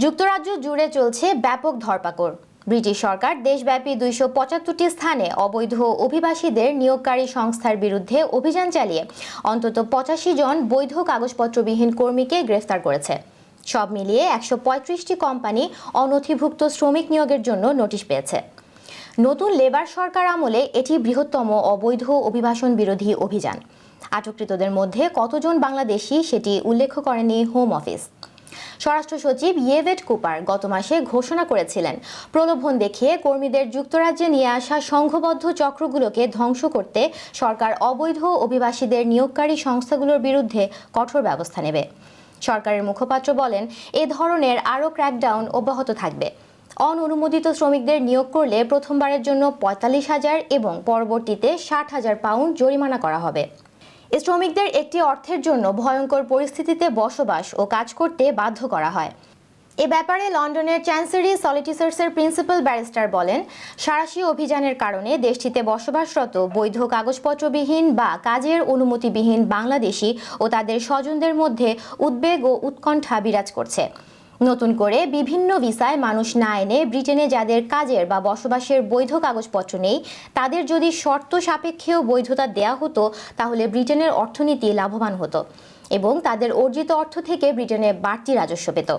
যুক্তরাজ্য জুড়ে চলছে ব্যাপক ধরপাকড়। ব্রিটিশ সরকার দেশব্যাপী ২৭৫টি স্থানে অবৈধ অভিবাসীদের নিয়োগকারী সংস্থার বিরুদ্ধে অভিযান চালিয়ে অন্তত ৮৫ জন বৈধ কাগজপত্রবিহীন কর্মীকে গ্রেফতার করেছে। সব মিলিয়ে ১৩৫টি কোম্পানি অনথিভুক্ত শ্রমিক নিয়োগের জন্য নোটিশ পেয়েছে। নতুন লেবার সরকার আমলে এটি বৃহত্তম অবৈধ অভিবাসন বিরোধী অভিযান। আটককৃতদের মধ্যে কতজন বাংলাদেশি সেটি উল্লেখ করেনি হোম অফিস। স্বরাষ্ট্র সচিব ইয়েভেট কুপার গত মাসে ঘোষণা করেছিলেন, প্রলোভন দেখিয়ে কর্মীদের যুক্তরাজ্যে নিয়ে আসা সংঘবদ্ধ চক্রগুলোকে ধ্বংস করতে সরকার অবৈধ অভিবাসীদের নিয়োগকারী সংস্থাগুলোর বিরুদ্ধে কঠোর ব্যবস্থা নেবে। সরকারের মুখপাত্র বলেন, এ ধরনের আরও ক্র্যাকডাউন অব্যাহত থাকবে। অননুমোদিত শ্রমিকদের নিয়োগ করলে প্রথমবারের জন্য ৪৫,০০০ এবং পরবর্তীতে ৬০,০০০ পাউন্ড জরিমানা করা হবে। শ্রমিকদের একটি অর্থের জন্য ভয়ঙ্কর পরিস্থিতিতে বসবাস ও কাজ করতে বাধ্য করা হয়। এ ব্যাপারে লন্ডনের চ্যান্সেরি সলিটিসার্সের প্রিন্সিপাল ব্যারিস্টার বলেন, সাঁড়াশি অভিযানের কারণে দেশটিতে বসবাসরত বৈধ কাগজপত্রবিহীন বা কাজের অনুমতিবিহীন বাংলাদেশি ও তাদের স্বজনদের মধ্যে উদ্বেগ ও উৎকণ্ঠা বিরাজ করছে। নতুন করে বিভিন্ন ভিসায় মানুষ না এনে ব্রিটেনে যাদের কাজের বা বসবাসের বৈধ কাগজপত্র নেই, তাদের যদি শর্ত সাপেক্ষেও বৈধতা দেয়া হতো, তাহলে ব্রিটেনের অর্থনীতি লাভবান হতো এবং তাদের অর্জিত অর্থ থেকে ব্রিটেনে বাড়তি রাজস্ব পেত।